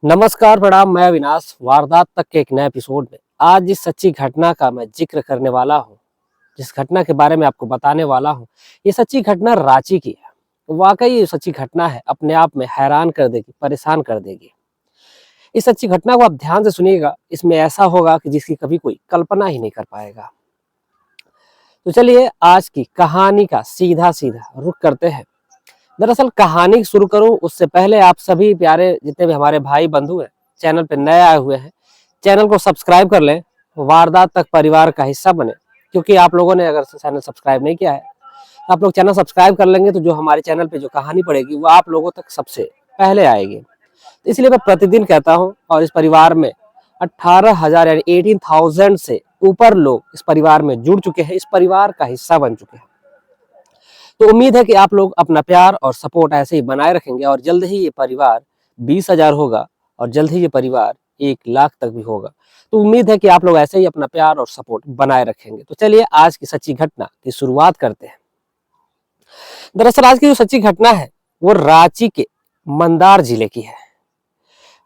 नमस्कार, प्रणाम। मैं अविनाश वारदात तक के एक नए एपिसोड में आज जिस सच्ची घटना का मैं जिक्र करने वाला हूँ, जिस घटना के बारे में आपको बताने वाला हूँ, ये सच्ची घटना रांची की है। वाकई ये सच्ची घटना है, अपने आप में हैरान कर देगी, परेशान कर देगी। इस सच्ची घटना को आप ध्यान से सुनिएगा, इसमें ऐसा होगा कि जिसकी कभी कोई कल्पना ही नहीं कर पाएगा। तो चलिए आज की कहानी का सीधा सीधा रुख करते हैं। दरअसल कहानी शुरू करूं उससे पहले आप सभी प्यारे जितने भी हमारे भाई बंधु हैं, चैनल पे नए आए हुए हैं, चैनल को सब्सक्राइब कर लें, वारदात तक परिवार का हिस्सा बने। क्योंकि आप लोगों ने अगर चैनल सब्सक्राइब नहीं किया है, आप लोग चैनल सब्सक्राइब कर लेंगे तो जो हमारे चैनल पे जो कहानी पड़ेगी वो आप लोगों तक सबसे पहले आएगी। तो इसलिए मैं प्रतिदिन कहता हूँ, और इस परिवार में 18,000 यानी 18,000 से ऊपर लोग इस परिवार में जुड़ चुके हैं, इस परिवार का हिस्सा बन चुके हैं। तो उम्मीद है कि आप लोग अपना प्यार और सपोर्ट ऐसे ही बनाए रखेंगे और जल्द ही ये परिवार 20,000 होगा और जल्द ही ये परिवार 1,00,000 तक भी होगा। तो उम्मीद है कि आप लोग ऐसे ही अपना प्यार और सपोर्ट बनाए रखेंगे। तो चलिए आज की सच्ची घटना की शुरुआत करते हैं। दरअसल आज की जो सच्ची घटना है वो रांची के मंदार जिले की है।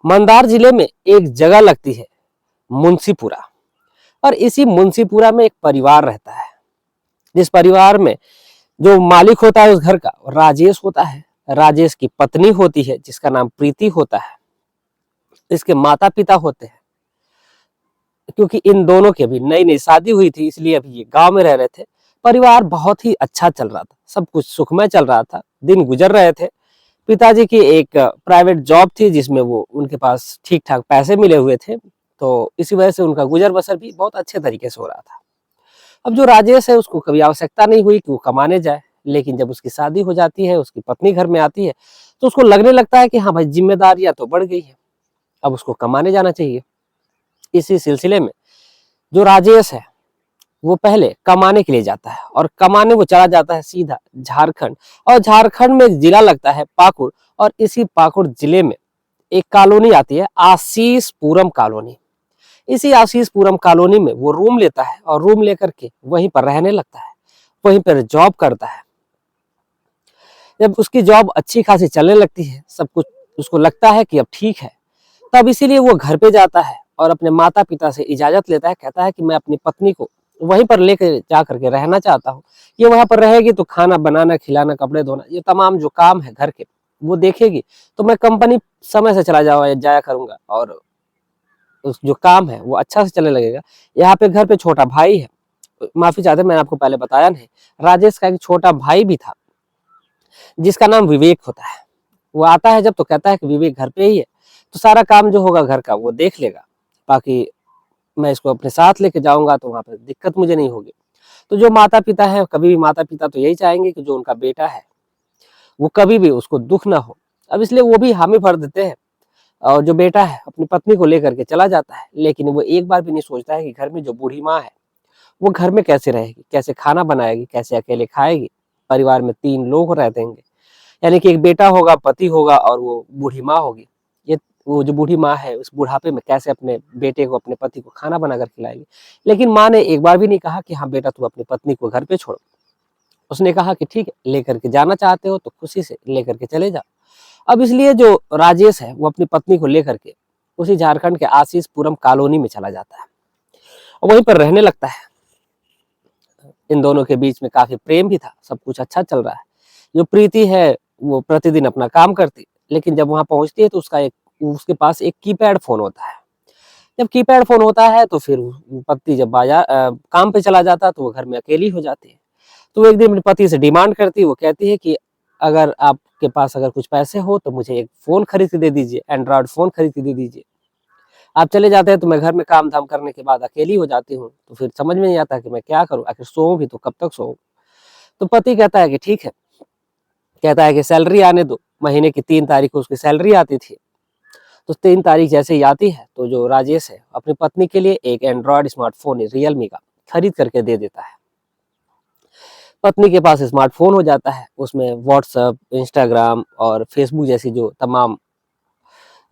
मंदार जिले में एक जगह लगती है मुंशीपुरा, और इसी मुंशीपुरा में एक परिवार रहता है, जिस परिवार में जो मालिक होता है उस घर का राजेश होता है। राजेश की पत्नी होती है जिसका नाम प्रीति होता है। इसके माता पिता होते हैं। क्योंकि इन दोनों की अभी नई नई शादी हुई थी, इसलिए अभी ये गांव में रह रहे थे। परिवार बहुत ही अच्छा चल रहा था, सब कुछ सुखमय चल रहा था, दिन गुजर रहे थे। पिताजी की एक प्राइवेट जॉब थी जिसमें वो उनके पास ठीक ठाक पैसे मिले हुए थे, तो इसी वजह से उनका गुजर बसर भी बहुत अच्छे तरीके से हो रहा था। अब जो राजेश है उसको कभी आवश्यकता नहीं हुई कि वो कमाने जाए, लेकिन जब उसकी शादी हो जाती है, उसकी पत्नी घर में आती है, तो उसको लगने लगता है कि हाँ भाई, जिम्मेदारियां तो बढ़ गई है, अब उसको कमाने जाना चाहिए। इसी सिलसिले में जो राजेश है वो पहले कमाने के लिए जाता है, और कमाने वो चला जाता है सीधा झारखंड। और झारखंड में एक जिला लगता है पाकुड़, और इसी पाकुड़ जिले में एक कॉलोनी आती है, आशीषपुरम कॉलोनी। इसी आशीषपुरम कॉलोनी में वो रूम लेता है और रूम लेकर के वहीं पर रहने लगता है, वहीं पर जॉब करता है। जब उसकी जॉब अच्छी खासी चलने लगती है, सब कुछ उसको लगता है कि अब ठीक है, तब इसीलिए वो घर पे जाता है और अपने माता पिता से इजाजत लेता है। कहता है कि मैं अपनी पत्नी को वहीं पर लेकर जा करके रहना चाहता हूँ। ये वहां पर रहेगी तो खाना बनाना, खिलाना, कपड़े धोना, ये तमाम जो काम है घर के वो देखेगी, तो मैं कंपनी समय से चला जाया करूंगा और उस जो काम है वो अच्छा से चलने लगेगा। यहाँ पे घर पे छोटा भाई है, माफी चाहते हैं, मैंने आपको पहले बताया नहीं, राजेश का एक छोटा भाई भी था जिसका नाम विवेक होता है। वो आता है जब तो कहता है कि विवेक घर पे ही है, तो सारा काम जो होगा घर का वो देख लेगा, बाकी मैं इसको अपने साथ लेके जाऊंगा तो वहां पर दिक्कत मुझे नहीं होगी। तो जो माता पिता है, कभी भी माता पिता तो यही चाहेंगे कि जो उनका बेटा है वो कभी भी उसको दुख ना हो। अब इसलिए वो भी हामी भर देते हैं, और जो बेटा है अपनी पत्नी को लेकर के चला जाता है। लेकिन वो एक बार भी नहीं सोचता है कि घर में जो बूढ़ी माँ है वो घर में कैसे रहेगी, कैसे खाना बनाएगी, कैसे अकेले खाएगी। परिवार में 3 लोग रहते हैं, यानी कि एक बेटा होगा, पति होगा, और वो बूढ़ी माँ होगी। ये वो जो बूढ़ी माँ है उस बुढ़ापे में कैसे अपने बेटे को, अपने पति को खाना बनाकर खिलाएगी। लेकिन माँ ने एक बार भी नहीं कहा कि हाँ बेटा तू अपनी पत्नी को घर पे छोड़ो। उसने कहा कि ठीक है, लेकर के जाना चाहते हो तो खुशी से लेकर के चले जाओ। अब इसलिए जो राजेश है वो अपनी पत्नी को लेकर के उसी झारखंड के आशीषपुरम कॉलोनी में चला जाता है और वहीं पर रहने लगता है। इन दोनों के बीच में काफी प्रेम भी था, सब कुछ अच्छा चल रहा है। जो प्रीति है वो प्रतिदिन अपना काम करती, लेकिन जब वहां पहुंचती है तो उसके पास एक कीपैड फोन होता है। जब कीपैड फोन होता है तो फिर पति जब बाजार काम पे चला जाता है तो वो घर में अकेली हो जाती है। तो वो एक दिन अपने पति से डिमांड करती है, वो कहती है कि अगर आपके पास अगर कुछ पैसे हो तो मुझे एक फोन खरीद के दे दीजिए, एंड्रॉयड फोन खरीद के दे दीजिए। आप चले जाते हैं तो मैं घर में काम धाम करने के बाद अकेली हो जाती हूँ, तो फिर समझ में नहीं आता कि मैं क्या करूँ, आखिर सोऊं भी तो कब तक सोऊं। तो पति कहता है कि ठीक है, कहता है कि सैलरी आने दो। महीने की 3 तारीख को उसकी सैलरी आती थी। तो 3 तारीख जैसे ही आती है तो जो राजेश है अपनी पत्नी के लिए एक एंड्रॉयड स्मार्टफोन रियलमी का खरीद करके दे देता है। पत्नी के पास स्मार्टफोन हो जाता है, उसमें व्हाट्सएप, इंस्टाग्राम और फेसबुक जैसी जो तमाम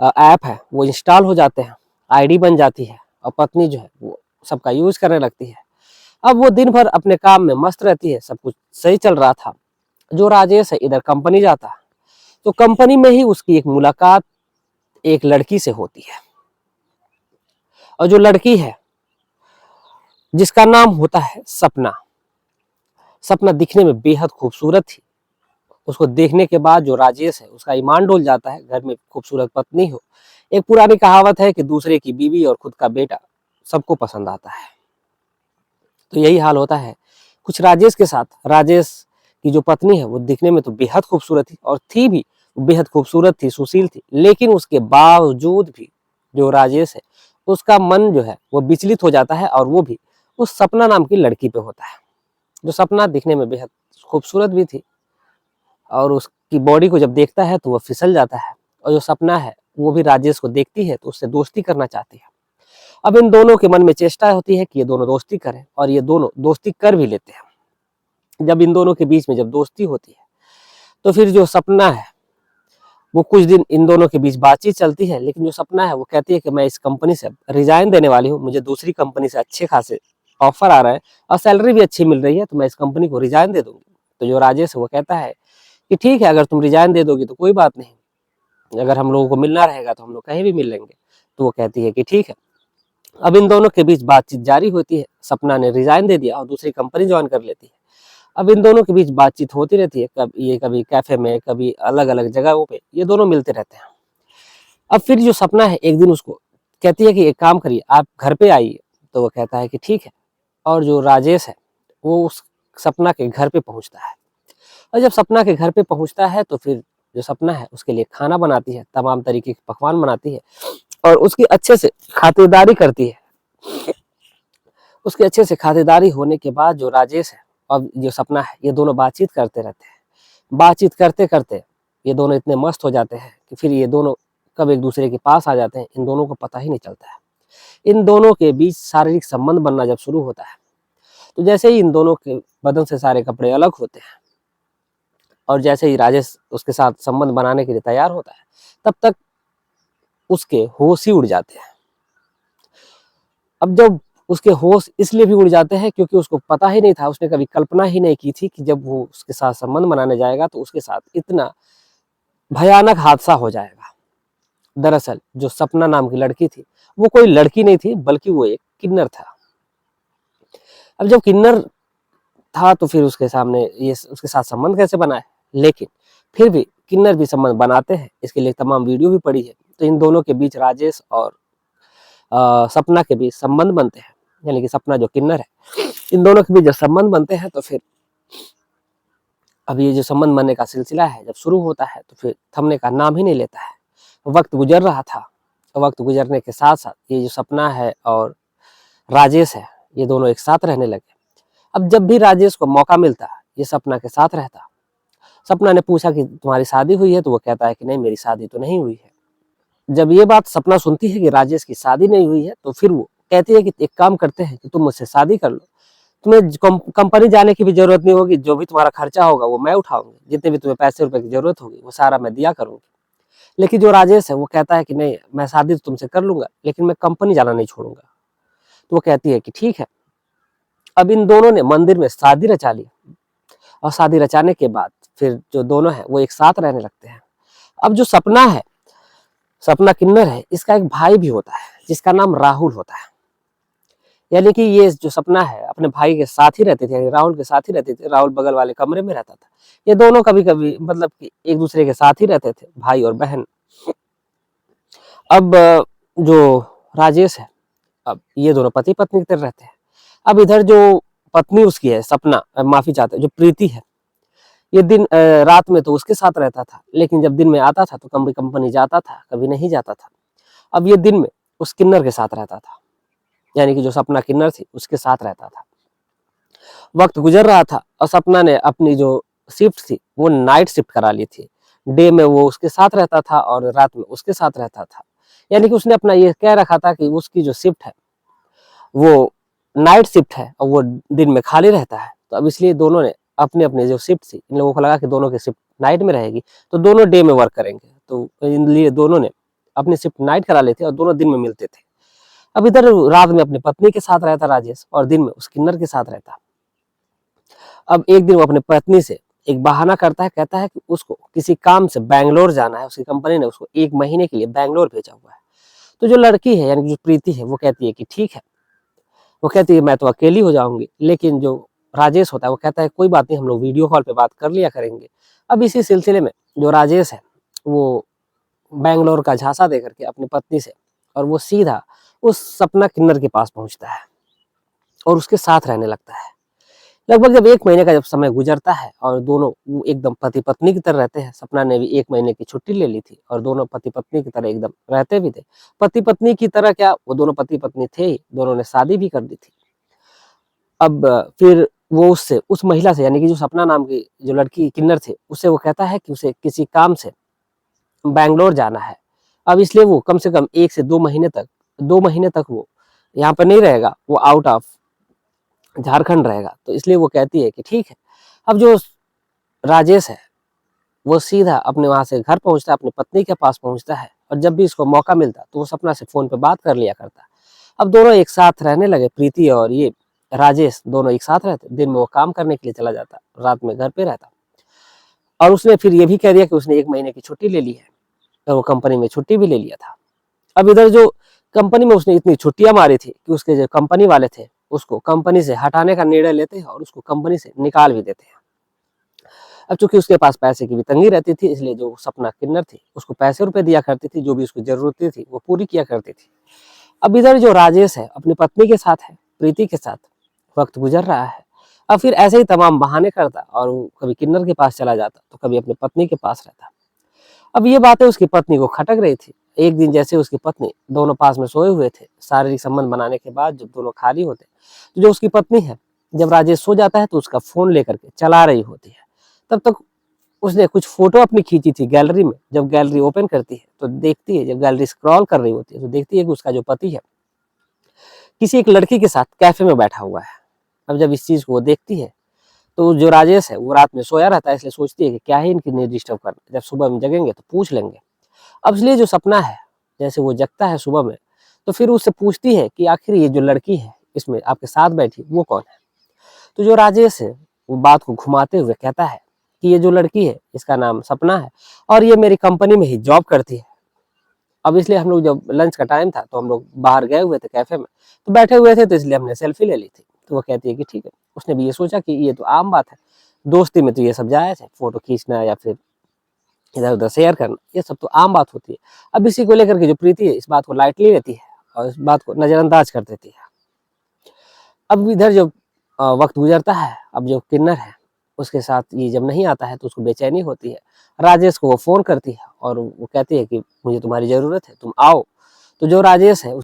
ऐप है वो इंस्टॉल हो जाते हैं, आईडी बन जाती है, और पत्नी जो है वो सबका यूज करने लगती है। अब वो दिन भर अपने काम में मस्त रहती है, सब कुछ सही चल रहा था। जो राजेश है इधर कंपनी जाता है, तो कंपनी में ही उसकी एक मुलाकात एक लड़की से होती है। और जो लड़की है जिसका नाम होता है सपना, सपना दिखने में बेहद खूबसूरत थी। उसको देखने के बाद जो राजेश है उसका ईमान डोल जाता है, घर में खूबसूरत पत्नी हो। एक पुरानी कहावत है कि दूसरे की बीवी और खुद का बेटा सबको पसंद आता है। तो यही हाल होता है कुछ राजेश के साथ। राजेश की जो पत्नी है वो दिखने में तो बेहद खूबसूरत थी और थी भी बेहद खूबसूरत थी, सुशील थी, लेकिन उसके बावजूद भी जो राजेश है उसका मन जो है वो विचलित हो जाता है, और वो भी उस सपना नाम की लड़की पे होता है। जो सपना दिखने में बेहद खूबसूरत भी थी, और उसकी बॉडी को जब देखता है तो वह फिसल जाता है। और जो सपना है वो भी राजेश को देखती है तो उससे दोस्ती करना चाहती है। अब इन दोनों के मन में चेष्टा होती है कि ये दोनों दोस्ती करें, और ये दोनों दोस्ती कर भी लेते हैं। जब इन दोनों के बीच में जब दोस्ती होती है तो फिर जो सपना है वो कुछ दिन इन दोनों के बीच बातचीत चलती है, लेकिन जो सपना है वो कहती है कि मैं इस कंपनी से रिजाइन देने वाली हूँ, मुझे दूसरी कंपनी से अच्छे खासे ऑफर आ रहा है और सैलरी भी अच्छी मिल रही है, तो मैं इस कंपनी को रिजाइन दे दूंगी। तो जो राजेश है वो कहता है कि ठीक है, अगर तुम रिजाइन दे दोगी तो कोई बात नहीं, अगर हम लोगों को मिलना रहेगा तो हम लोग कहीं भी मिल लेंगे। तो वो कहती है कि ठीक है। अब इन दोनों के बीच बातचीत जारी होती है। सपना ने रिजाइन दे दिया और दूसरी कंपनी ज्वाइन कर लेती है। अब इन दोनों के बीच बातचीत होती रहती है, कभी कैफे में, कभी अलग अलग जगहों पे ये दोनों मिलते रहते हैं। अब फिर जो सपना है एक दिन उसको कहती है कि एक काम करिए, आप घर पे आइए। तो वो कहता है कि ठीक है। और जो राजेश है वो उस सपना के घर पे पहुंचता है। और जब सपना के घर पे पहुंचता है तो फिर जो सपना है उसके लिए खाना बनाती है, तमाम तरीके के पकवान बनाती है और उसकी अच्छे से खातिरदारी करती है। उसके अच्छे से खातिरदारी होने के बाद जो राजेश है और जो सपना है ये दोनों बातचीत करते रहते हैं। बातचीत करते करते ये दोनों इतने मस्त हो जाते हैं कि फिर ये दोनों कब एक दूसरे के पास आ जाते हैं, इन दोनों को पता ही नहीं चलता है। इन दोनों के बीच शारीरिक संबंध बनना जब शुरू होता है तो जैसे ही इन दोनों के बदन से सारे कपड़े अलग होते हैं और जैसे ही राजेश उसके साथ संबंध बनाने के लिए तैयार होता है, तब तक उसके होश ही उड़ जाते हैं। अब जब उसके होश इसलिए भी उड़ जाते हैं क्योंकि उसको पता ही नहीं था, उसने कभी कल्पना ही नहीं की थी कि जब वो उसके साथ संबंध बनाने जाएगा तो उसके साथ इतना भयानक हादसा हो जाएगा। दरअसल जो सपना नाम की लड़की थी वो कोई लड़की नहीं थी, बल्कि वो एक किन्नर था। अब जब किन्नर था तो फिर उसके सामने ये उसके साथ संबंध कैसे बनाए, लेकिन फिर भी किन्नर भी संबंध बनाते हैं, इसके लिए तमाम वीडियो भी पड़ी है। तो इन दोनों के बीच राजेश और सपना के बीच संबंध बनते हैं, यानी कि सपना जो किन्नर है, इन दोनों के बीच जब संबंध बनते हैं तो फिर अब ये जो संबंध बनने का सिलसिला है जब शुरू होता है तो फिर थमने का नाम ही नहीं लेता है। वक्त गुजर रहा था, वक्त गुजरने के साथ साथ ये जो सपना है और राजेश है ये दोनों एक साथ रहने लगे। अब जब भी राजेश को मौका मिलता ये सपना के साथ रहता। सपना ने पूछा कि तुम्हारी शादी हुई है, तो वो कहता है कि नहीं, मेरी शादी तो नहीं हुई है। जब ये बात सपना सुनती है कि राजेश की शादी नहीं हुई है तो फिर वो कहती है कि एक काम करते हैं कि तुम मुझसे शादी कर लो, तुम्हें कंपनी जाने की भी जरूरत नहीं होगी, जो भी तुम्हारा खर्चा होगा वो मैं उठाऊंगी, जितने भी तुम्हें पैसे रुपए की जरूरत होगी वो सारा मैं दिया करूंगी। लेकिन जो राजेश है वो कहता है कि नहीं, मैं शादी तो तुमसे कर लूंगा लेकिन मैं कंपनी जाना नहीं छोड़ूंगा। तो वो कहती है कि ठीक है। अब इन दोनों ने मंदिर में शादी रचा ली और शादी रचाने के बाद फिर जो दोनों है वो एक साथ रहने लगते हैं। अब जो सपना है, सपना किन्नर है, इसका एक भाई भी होता है जिसका नाम राहुल होता है। यानी कि ये जो सपना है अपने भाई के साथ ही रहते थे, यानी राहुल के साथ ही रहते थे। राहुल बगल वाले कमरे में रहता था। ये दोनों कभी कभी मतलब कि एक दूसरे के साथ ही रहते थे, भाई और बहन। अब जो राजेश है, अब ये दोनों पति पत्नी की तरह रहते हैं। अब इधर जो पत्नी उसकी है सपना, माफी चाहते जो प्रीति है, ये दिन रात में तो उसके साथ रहता था, लेकिन जब दिन में आता था तो कभी कंपनी जाता था, कभी नहीं जाता था। अब ये दिन में उस किन्नर के साथ रहता था, यानी कि जो सपना किन्नर थी उसके साथ रहता था। वक्त गुजर रहा था और सपना ने अपनी जो शिफ्ट थी वो नाइट शिफ्ट करा ली थी। डे में वो उसके साथ रहता था और रात में उसके साथ रहता था। यानी कि उसने अपना ये कह रखा था कि उसकी जो शिफ्ट है वो नाइट शिफ्ट है और वो दिन में खाली रहता है। तो अब इसलिए दोनों ने अपने अपने जो शिफ्ट थी, इन लोगों को लगा कि दोनों की शिफ्ट नाइट में रहेगी तो दोनों डे में वर्क करेंगे, तो इन लिए दोनों ने अपनी शिफ्ट नाइट करा ली थी और दोनों दिन में मिलते थे। अब इधर रात में अपनी पत्नी के साथ रहता राजेश और दिन में उस किन्नर के साथ रहता। अब एक दिन वो अपने पत्नी से एक बहाना करता है, कहता है कि उसको किसी काम से बैंगलोर जाना है, उसकी कंपनी ने उसको 1 महीने के लिए बैंगलोर भेजा हुआ है। तो जो लड़की है यानी कि जो प्रीति है वो कहती है कि ठीक है, वो कहती है मैं तो अकेली हो जाऊँगी, लेकिन जो राजेश होता है वो कहता है कोई बात नहीं, हम लोग वीडियो कॉल पे बात कर लिया करेंगे। अब इसी सिलसिले में जो राजेश है वो बैंगलोर का झांसा देकर के अपनी पत्नी से और वो सीधा उस सपना किन्नर के पास पहुँचता है और उसके साथ रहने लगता है। लगभग जब 1 महीने का जब समय गुजरता है और दोनों वो एकदम पति-पत्नी की तरह रहते हैं। सपना ने भी 1 महीने की छुट्टी ले ली थी और दोनों पति-पत्नी की तरह एकदम रहते भी थे। पति-पत्नी की तरह क्या, वो दोनों पति-पत्नी थे ही, दोनों ने शादी भी कर दी थी। अब फिर वो उससे उस महिला से यानी कि जो सपना नाम की जो लड़की किन्नर थी, उससे वो कहता है कि उसे किसी काम से बैंगलोर जाना है। अब इसलिए वो कम से कम 1 से 2 महीने तक वो यहाँ पे नहीं रहेगा, वो आउट ऑफ झारखंड रहेगा। तो इसलिए वो कहती है कि ठीक है। अब जो राजेश है वो सीधा अपने वहां से घर पहुंचता है, अपनी पत्नी के पास पहुंचता है और जब भी इसको मौका मिलता तो वो सपना से फोन पे बात कर लिया करता। अब दोनों एक साथ रहने लगे, प्रीति और ये राजेश दोनों एक साथ रहते। दिन में वो काम करने के लिए चला जाता, रात में घर पे रहता। और उसने फिर ये भी कह दिया कि उसने 1 महीने की छुट्टी ले ली है और वो कंपनी में छुट्टी भी ले लिया था। अब इधर जो कंपनी में उसने इतनी छुट्टियां मारी थी कि उसके जो कंपनी वाले थे उसको कंपनी से हटाने का निर्णय लेते हैं और उसको कंपनी से निकाल भी देते हैं। अब चूंकि उसके पास पैसे की भी तंगी रहती थी, इसलिए जो सपना किन्नर थी उसको पैसे रुपए दिया करती थी, जो भी उसको जरूरतें थी वो पूरी किया करती थी। अब इधर जो राजेश है अपनी पत्नी के साथ है, प्रीति के साथ वक्त गुजर रहा है। अब फिर ऐसे ही तमाम बहाने करता और वो कभी किन्नर के पास चला जाता तो कभी अपनी पत्नी के पास रहता। अब ये बातें उसकी पत्नी को खटक रही थी। एक दिन जैसे उसकी पत्नी, दोनों पास में सोए हुए थे, शारीरिक संबंध बनाने के बाद जब दोनों खाली होते तो जो उसकी पत्नी है जब राजेश सो जाता है तो उसका फोन लेकर के चला रही होती है। तब तक उसने कुछ फोटो अपनी खींची थी गैलरी में। जब गैलरी ओपन करती है तो देखती है, जब गैलरी स्क्रॉल कर रही होती है तो देखती है कि उसका जो पति है किसी एक लड़की के साथ कैफे में बैठा हुआ है। अब जब इस चीज को वो देखती है तो जो राजेश है वो रात में सोया रहता है, इसलिए सोचती है कि क्या ही इनकी नहीं डिस्टर्ब करना, जब सुबह में जगेंगे तो पूछ लेंगे। अब इसलिए जो सपना है जैसे वो जगता है सुबह में तो फिर उससे पूछती है कि आखिर ये जो लड़की है इसमें आपके साथ बैठी वो कौन है। तो जो राजेश है वो बात को घुमाते हुए कहता है कि ये जो लड़की है इसका नाम सपना है और ये मेरी कंपनी में ही जॉब करती है। अब इसलिए हम लोग जब लंच का टाइम था तो हम लोग बाहर गए हुए थे कैफे में, तो बैठे हुए थे तो इसलिए हमने सेल्फी ले ली थी। तो वो कहती है कि ठीक है। उसने भी ये सोचा कि ये तो आम बात है, दोस्ती में तो ये सब जायज है, फोटो खींचना या फिर इधर उधर शेयर करना ये सब तो आम बात होती है। अब इसी को लेकर के जो प्रीति है इस बात को लाइटली लेती है और इस बात को नजरअंदाज कर देती है। अब इधर जब वक्त गुजरता है, अब जो किन्नर है उसके साथ ये जब नहीं आता है तो उसको बेचैनी होती है। राजेश को वो फोन करती है और वो कहती है कि मुझे तुम्हारी जरूरत है, तुम आओ। तो जो राजेश है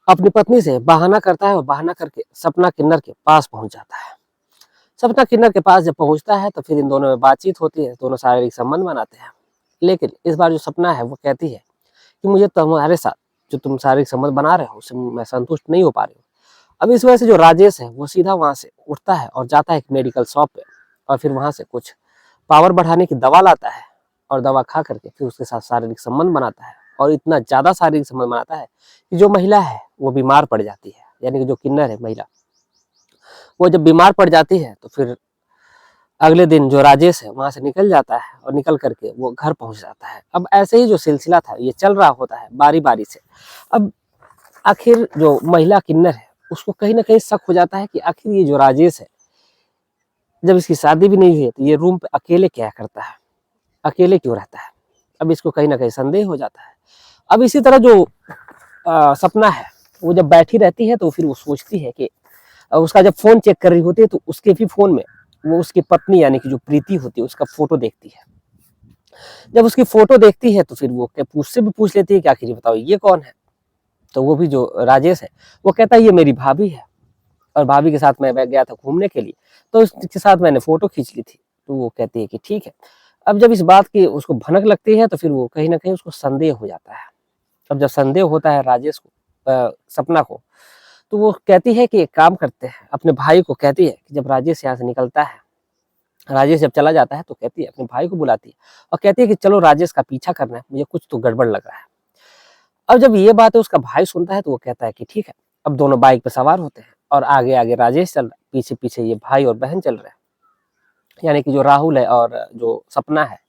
अपनी पत्नी से बहाना करता है और बहाना करके सपना किन्नर के पास पहुंच जाता है। सपना किन्नर के पास जब पहुंचता है तो फिर इन दोनों में बातचीत होती है, दोनों शारीरिक संबंध बनाते हैं। लेकिन इस बार जो सपना है वो कहती है कि मुझे तुम्हारे साथ जो तुम शारीरिक संबंध बना रहे हो उससे मैं संतुष्ट नहीं हो पा रही हूँ। अब इस वजह से जो राजेश है वो सीधा वहां से उठता है और जाता है एक मेडिकल शॉप पे और फिर वहां से कुछ पावर बढ़ाने की दवा लाता है और दवा खा करके फिर उसके साथ शारीरिक संबंध बनाता है और इतना ज्यादा शारीरिक संबंध बनाता है कि जो महिला है वो बीमार पड़ जाती है। यानी कि जो किन्नर है महिला, वो जब बीमार पड़ जाती है तो फिर अगले दिन जो राजेश है वहां से निकल जाता है और निकल करके वो घर पहुंच जाता है। अब ऐसे ही जो सिलसिला था ये चल रहा होता है बारी बारी से। अब आखिर जो महिला किन्नर है उसको कहीं ना कहीं शक हो जाता है कि आखिर ये जो राजेश है जब इसकी शादी भी नहीं हुई है तो ये रूम पे अकेले क्या करता है, अकेले क्यों रहता है। अब इसको कहीं ना कहीं संदेह हो जाता है। अब इसी तरह जो सपना है वो जब बैठी रहती है तो फिर वो सोचती है कि उसका जब फोन चेक कर रही होती है तो उसके भी फोन में वो उसकी पत्नी यानी कि जो प्रीति होती है उसका फोटो देखती है। जब उसकी फोटो देखती है तो फिर वो उससे भी पूछ लेती है कि आखिर बताओ ये कौन है। तो वो भी जो राजेश है वो कहता है ये मेरी भाभी है और भाभी के साथ मैं गया था घूमने के लिए तो उसके साथ मैंने फोटो खींच ली थी। तो वो कहती है कि ठीक है। अब जब इस बात की उसको भनक लगती है तो फिर वो कहीं ना कहीं उसको संदेह हो जाता है। अब जब संदेह होता है राजेश को सपना को, तो वो कहती है कि एक काम करते हैं, अपने भाई को कहती है कि जब राजेश यहाँ से निकलता है, राजेश जब चला जाता है तो कहती है अपने भाई को बुलाती है और कहती है कि चलो राजेश का पीछा करना है, मुझे कुछ तो गड़बड़ लग रहा है। अब जब ये बात है उसका भाई सुनता है तो वो कहता है कि ठीक है। अब दोनों बाइक पे सवार होते हैं और आगे आगे राजेश चल रहा है, पीछे पीछे ये भाई और बहन चल रहे हैं। यानी कि जो राहुल है और जो सपना है,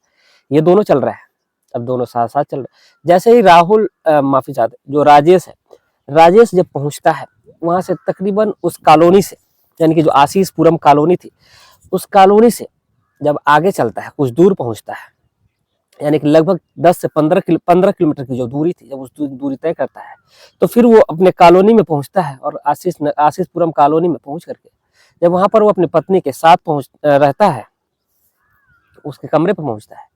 ये दोनों चल रहे हैं। अब दोनों साथ साथ चल रहे हैं। जैसे ही राहुल माफी चाहते, जो राजेश है, राजेश जब पहुंचता है वहां से, तकरीबन उस कॉलोनी से, यानी कि जो आशीषपुरम कॉलोनी थी, उस कॉलोनी से जब आगे चलता है, कुछ दूर पहुंचता है, यानी कि लगभग 10 से 15 किलोमीटर की जो दूरी थी, जब उस दूरी तय करता है, तो फिर वो अपने कॉलोनी में पहुंचता है। और आशीषपुरम कॉलोनी में पहुंच करके जब वहां पर वो अपनी पत्नी के साथ रहता है, उसके कमरे पर पहुंचता है।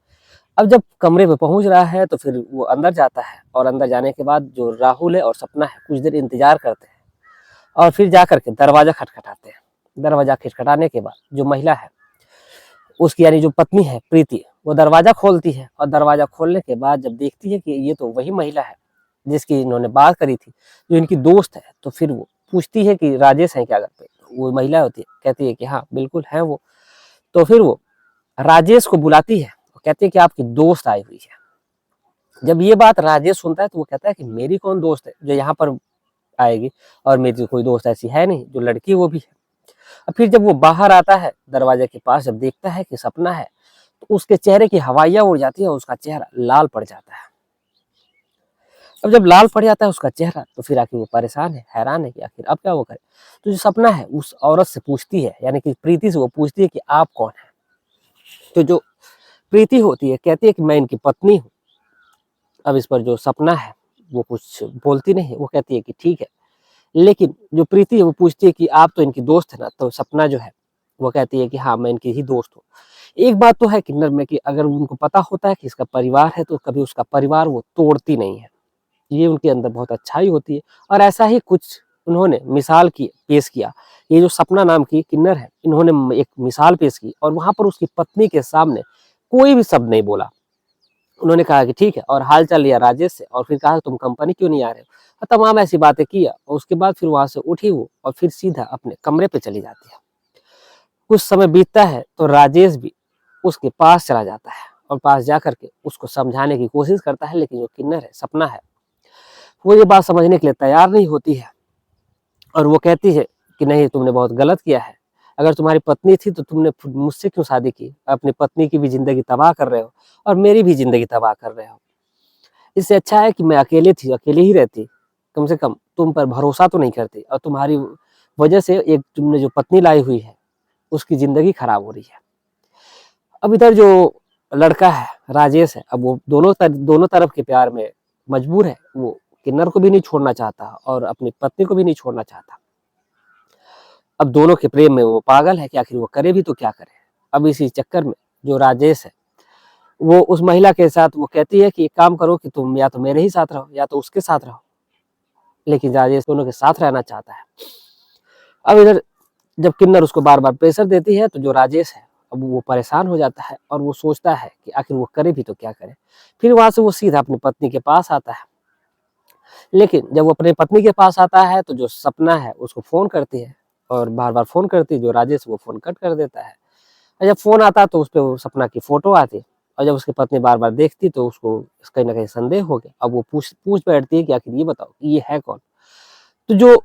अब जब कमरे पे पहुंच रहा है तो फिर वो अंदर जाता है, और अंदर जाने के बाद जो राहुल है और सपना है कुछ देर इंतजार करते हैं, और फिर जाकर के दरवाजा खटखटाते हैं। दरवाजा खटखटाने के बाद जो महिला है, उसकी यानी जो पत्नी है प्रीति, वो दरवाजा खोलती है। और दरवाजा खोलने के बाद जब देखती है कि ये तो वही महिला है जिसकी इन्होंने बात करी थी, जो इनकी दोस्त है, तो फिर वो पूछती है कि राजेश है क्या घर पे। वो महिला होती है, कहती है कि हाँ बिल्कुल है वो। तो फिर वो राजेश को बुलाती है, वो कहती है कि आपकी दोस्त आई हुई है। जब ये बात राजेश सुनता है तो वो कहता है कि मेरी कौन दोस्त है जो यहाँ पर आएगी, और मेरी तो कोई दोस्त ऐसी है नहीं, जो लड़की वो भी है। और फिर जब वो बाहर आता है दरवाजे के पास, जब देखता है कि सपना है, तो उसके चेहरे की हवाइयां उड़ जाती है और उसका चेहरा लाल पड़ जाता है। अब जब लाल पड़ जाता है उसका चेहरा, तो फिर आखिर वो परेशान है, हैरान है कि आखिर अब क्या वो करे। तो जो सपना है उस औरत से पूछती है, यानी कि प्रीति से वो पूछती है कि आप कौन है। तो जो प्रीति होती है कहती है कि मैं इनकी पत्नी हूँ। अब इस पर जो सपना है वो कुछ बोलती नहीं है, वो कहती है कि ठीक है। लेकिन जो प्रीति है वो पूछती है कि आप तो इनकी दोस्त है ना। तो सपना जो है वो कहती है कि हाँ मैं इनकी ही दोस्त हूँ। एक बात तो है किन्नर में कि अगर उनको पता होता है कि इसका परिवार है, तो कभी उसका परिवार वो तोड़ती नहीं है। ये उनके अंदर बहुत अच्छाई होती है। और ऐसा ही कुछ उन्होंने मिसाल की पेश किया। ये जो सपना नाम की किन्नर है, इन्होंने एक मिसाल पेश की, और वहां पर उसकी पत्नी के सामने कोई भी शब्द नहीं बोला। उन्होंने कहा कि ठीक है, और हाल चाल लिया राजेश से, और फिर कहा तुम कंपनी क्यों नहीं आ रहे हो, और तमाम ऐसी बातें किया। और उसके बाद फिर वहां से उठी वो, और फिर सीधा अपने कमरे पे चली जाती है। कुछ समय बीतता है तो राजेश भी उसके पास चला जाता है, और पास जाकर के उसको समझाने की कोशिश करता है। लेकिन जो किन्नर है, सपना है, वो ये बात समझने के लिए तैयार नहीं होती है, और वो कहती है कि नहीं तुमने बहुत गलत किया है। अगर तुम्हारी पत्नी थी तो तुमने मुझसे क्यों शादी की, अपनी पत्नी की भी जिंदगी तबाह कर रहे हो, और मेरी भी जिंदगी तबाह कर रहे हो। इससे अच्छा है कि मैं अकेले थी, अकेले ही रहती, कम से कम तुम पर भरोसा तो नहीं करती। और तुम्हारी वजह से एक तुमने जो पत्नी लाई हुई है उसकी जिंदगी खराब हो रही है। अब इधर जो लड़का है राजेश है, अब वो दोनों तरफ के प्यार में मजबूर है। वो किन्नर को भी नहीं छोड़ना चाहता और अपनी पत्नी को भी नहीं छोड़ना चाहता। अब दोनों के प्रेम में वो पागल है कि आखिर वो करे भी तो क्या करे। अब इसी चक्कर में जो राजेश है, वो उस महिला के साथ वो कहती है कि एक काम करो कि तुम या तो मेरे ही साथ रहो या तो उसके साथ रहो। लेकिन राजेश दोनों के साथ रहना चाहता है। अब इधर जब किन्नर उसको बार बार प्रेशर देती है, तो जो राजेश है अब वो परेशान हो जाता है, और वो सोचता है कि आखिर वो करे भी तो क्या करे। फिर वहां से वो सीधा अपनी पत्नी के पास आता है। लेकिन जब वो अपनी पत्नी के पास आता है तो जो सपना है उसको फोन करती है, और बार बार फोन करती है। जो राजेश वो फोन कट कर देता है। और जब फोन आता तो उस पर वो सपना की फोटो आती, और जब उसकी पत्नी बार बार देखती तो उसको कहीं ना कहीं संदेह हो गया। अब वो पूछ पूछ बैठती है कि आखिर ये बताओ कि ये है कौन। तो जो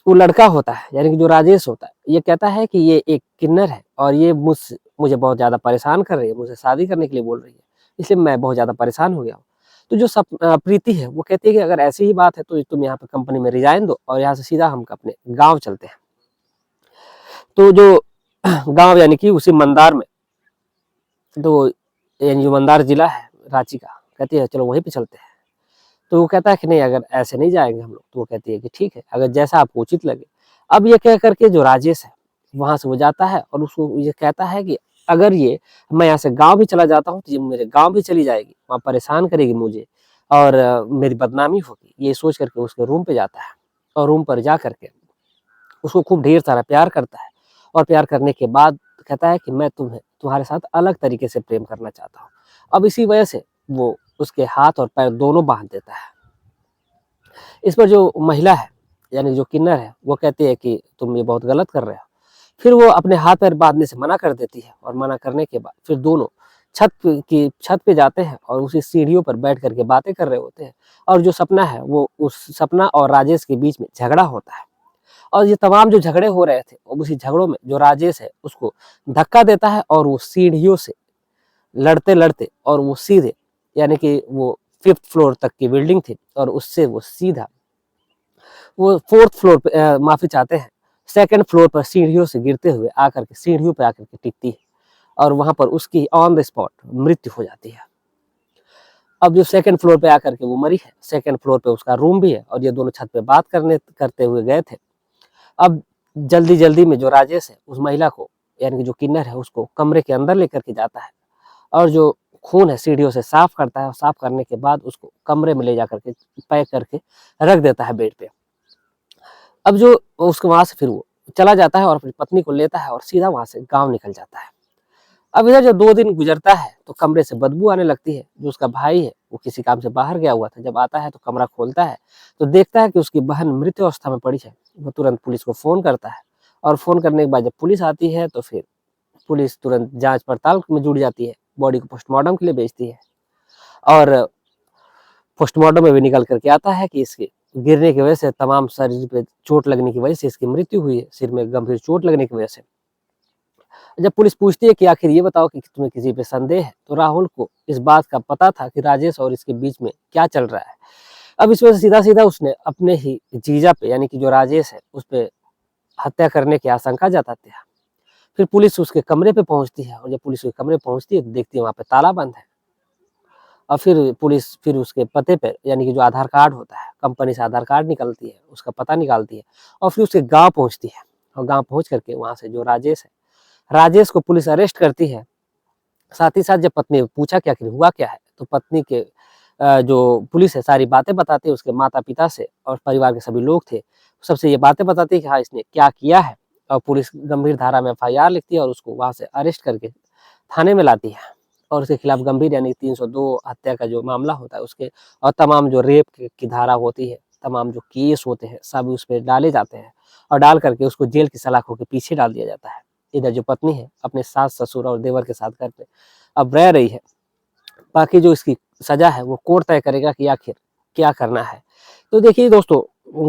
वो लड़का होता है, यानी कि जो राजेश होता है, ये कहता है कि ये एक किन्नर है, और ये मुझे बहुत ज्यादा परेशान कर रही है, मुझे शादी करने के लिए बोल रही है, इसलिए मैं बहुत ज्यादा परेशान हो गया हूँ। तो जो प्रीति है वो कहती है कि अगर ऐसी ही बात है तो तुम यहाँ पे कंपनी में रिजाइन दो, और यहाँ से सीधा हम अपने गाँव चलते हैं। तो जो गाँव यानी कि उसी मंदार में, तो यानी जो मंदार जिला है रांची का, कहती है चलो वहीं पे चलते हैं। तो वो कहता है कि नहीं, अगर ऐसे नहीं जाएंगे हम लोग। तो वो कहती है कि ठीक है, अगर जैसा आपको उचित लगे। अब ये कह करके जो राजेश है वहां से वो जाता है, और उसको ये कहता है कि अगर ये मैं यहाँ से गांव भी चला जाता हूँ तो ये मेरे गांव भी चली जाएगी, वहाँ परेशान करेगी मुझे, और मेरी बदनामी होगी। ये सोच करके उसके रूम पे जाता है, और रूम पर जा करके उसको खूब ढेर सारा प्यार करता है। और प्यार करने के बाद कहता है कि मैं तुम्हारे साथ अलग तरीके से प्रेम करना चाहता हूँ। अब इसी वजह से वो उसके हाथ और पैर दोनों बांध देता है। इस पर जो महिला है, यानी जो किन्नर है, वो कहती है कि तुम ये बहुत गलत कर रहे हो। फिर वो अपने हाथ पैर बांधने से मना कर देती है, और मना करने के बाद फिर दोनों छत पे जाते हैं, और उसी सीढ़ियों पर बैठ करके बातें कर रहे होते हैं। और जो सपना है वो उस सपना और राजेश के बीच में झगड़ा होता है, और ये तमाम जो झगड़े हो रहे थे, अब उसी झगड़ों में जो राजेश है उसको धक्का देता है और वो सीढ़ियों से लड़ते-लड़ते और वो सीधे, यानी कि वो 5th फ्लोर तक की बिल्डिंग थी और उससे वो सीधा वो 4th फ्लोर पे माफ़ी चाहते हैं, 2nd फ्लोर पर सीढ़ियों से गिरते हुए आकर के सीढ़ियों पे आकर के टिकती है और वहाँ पर उसकी ऑन द स्पॉट मृत्यु हो जाती है। अब जो 2nd फ्लोर पे आकर के वो मरी है, 2nd फ्लोर पे उसका रूम भी है और ये दोनों छत पे बात करते हुए गए थे। अब जल्दी-जल्दी में जो राजेश है उस महिला को, यानी कि जो किन्नर है, उसको कमरे के अंदर लेकर के जाता है और जो खून है सीढ़ियों से साफ करता है और साफ करने के बाद उसको कमरे में ले जाकर के पैक करके रख देता है बेड पे। अब जो उसको वहाँ से फिर वो चला जाता है और अपनी पत्नी को लेता है और सीधा वहाँ से गाँव निकल जाता है। अब इधर जब 2 दिन गुजरता है तो कमरे से बदबू आने लगती है। जो उसका भाई है वो किसी काम से बाहर गया हुआ था, जब आता है तो कमरा खोलता है तो देखता है कि उसकी बहन मृत अवस्था में पड़ी है। वो तुरंत पुलिस को फ़ोन करता है और फ़ोन करने के बाद जब पुलिस आती है तो फिर पुलिस तुरंत जाँच पड़ताल में जुट जाती है, बॉडी को पोस्टमार्टम के लिए भेजती है और पोस्टमार्टम में भी निकल कर के आता है कि इसके गिरने की वजह से, तमाम शरीर पे चोट लगने की वजह से इसकी मृत्यु हुई है, सिर में गंभीर चोट लगने की वजह से। जब पुलिस पूछती है कि आखिर ये बताओ कि तुम्हें किसी पे संदेह है, तो राहुल को इस बात का पता था कि राजेश और इसके बीच में क्या चल रहा है। अब इस वजह से सीधा-सीधा उसने अपने ही जीजा पे, यानी कि जो राजेश है, उस पे हत्या करने की आशंका जताते हैं। फिर पुलिस उसके कमरे पे पहुँचती है और जब पुलिस उसके कमरे पहुँचती है तो देखती है वहाँ पे ताला बंद है। और फिर पुलिस फिर उसके पते पे, यानी कि जो आधार कार्ड होता है, कंपनी से आधार कार्ड निकलती है, उसका पता निकालती है और फिर उसके गाँव पहुँचती है और गाँव पहुँच कर के वहाँ से जो राजेश है, राजेश को पुलिस अरेस्ट करती है। साथ ही साथ जब पत्नी ने पूछा कि आखिर हुआ क्या है, तो पत्नी के जो पुलिस है सारी बातें बताती है, उसके माता-पिता से और परिवार के सभी लोग थे, सबसे ये बातें बताती है कि हाँ, इसने क्या किया है और पुलिस गंभीर धारा में एफआईआर लिखती है और उसको वहाँ से अरेस्ट करके थाने में लाती है और उसके खिलाफ गंभीर, यानी 302 हत्या का जो मामला होता है उसके और तमाम जो रेप की धारा होती है, तमाम जो केस होते हैं, सब उस पे डाले जाते हैं और डाल करके उसको जेल की सलाखों के पीछे डाल दिया जाता है। इधर जो पत्नी है अपने सास-ससुर और देवर के साथ घर पे अब रह रही है। बाकी जो इसकी सज़ा है वो कोर्ट तय करेगा कि आखिर क्या करना है। तो देखिए दोस्तों,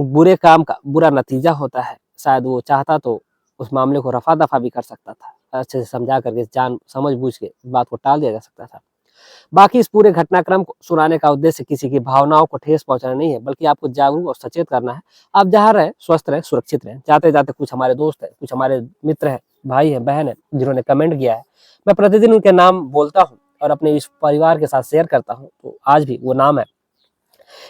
बुरे काम का बुरा नतीजा होता है। शायद वो चाहता तो उस मामले को रफ़ा-दफ़ा भी कर सकता था। अच्छे से समझा करके, जान समझ-बूझ के इस बात को टाल दिया जा सकता था। बाकी इस पूरे घटनाक्रम को सुनाने का उद्देश्य किसी की भावनाओं को ठेस पहुँचाना नहीं है, बल्कि आपको जागरूक और सचेत करना है। आप जहाँ रहें, स्वस्थ रहें, सुरक्षित रहें। जाते-जाते कुछ हमारे दोस्त हैं, कुछ हमारे मित्र हैं, भाई हैं, बहन हैं, जिन्होंने कमेंट किया है। मैं प्रतिदिन उनके नाम बोलता हूँ और अपने इस परिवार के साथ शेयर करता हूँ। तो आज भी वो नाम है,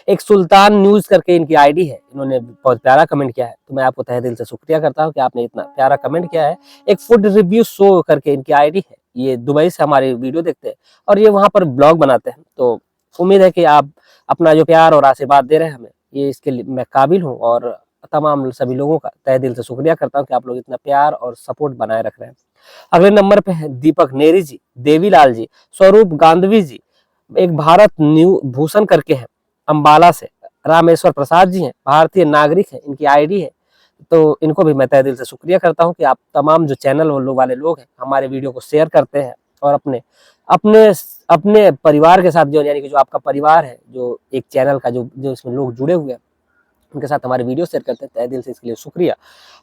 एक सुल्तान न्यूज़ करके इनकी आईडी है, इन्होंने बहुत प्यारा कमेंट किया है, तो मैं आपको तहे दिल से शुक्रिया करता हूँ कि आपने इतना प्यारा कमेंट किया है। एक फूड रिव्यू शो करके इनकी आईडी है, ये दुबई से हमारे वीडियो देखते हैं और ये वहाँ पर ब्लॉग बनाते हैं। तो उम्मीद है कि आप अपना जो प्यार और आशीर्वाद दे रहे हैं हमें, ये इसके लिए मैं काबिल हूँ और तमाम सभी लोगों का तहे दिल से शुक्रिया करता हूँ कि आप लोग इतना प्यार और सपोर्ट बनाए रख रहे हैं। अगले नंबर पे हैं दीपक नेरी जी, देवीलाल जी, स्वरूप गांधवी जी, एक भारत न्यू भूषण करके हैं अंबाला से, रामेश्वर प्रसाद जी हैं, भारतीय नागरिक हैं, इनकी आईडी है। तो इनको भी मैं तहे दिल से शुक्रिया करता हूँ कि आप तमाम जो चैनल वाले लोग हैं हमारे वीडियो को शेयर करते हैं और अपने अपने अपने परिवार के साथ, जो यानी कि जो आपका परिवार है, जो एक चैनल का जो जो इसमें लोग जुड़े हुए हैं, उनके साथ हमारे वीडियो शेयर करते हैं। तहे दिल से इसके लिए शुक्रिया।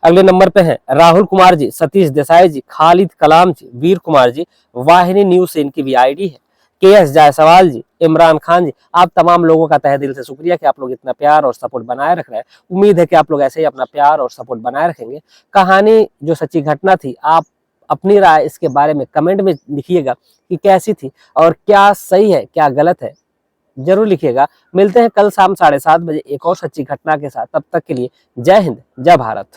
अगले नंबर पे हैं राहुल कुमार जी, सतीश देसाई जी, खालिद कलाम जी, वीर कुमार जी, वाहिनी न्यूज़ से इनकी भी आईडी है, के.एस. जायसवाल जी, इमरान खान जी। आप तमाम लोगों का तहे दिल से शुक्रिया कि आप लोग इतना प्यार और सपोर्ट बनाए रख रहे हैं। उम्मीद है कि आप लोग ऐसे ही अपना प्यार और सपोर्ट बनाए रखेंगे। कहानी जो सच्ची घटना थी, आप अपनी राय इसके बारे में कमेंट में लिखिएगा कि कैसी थी और क्या सही है, क्या गलत है, ज़रूर लिखिएगा। मिलते हैं कल शाम 7:30 बजे एक और सच्ची घटना के साथ। तब तक के लिए जय हिंद, जय भारत।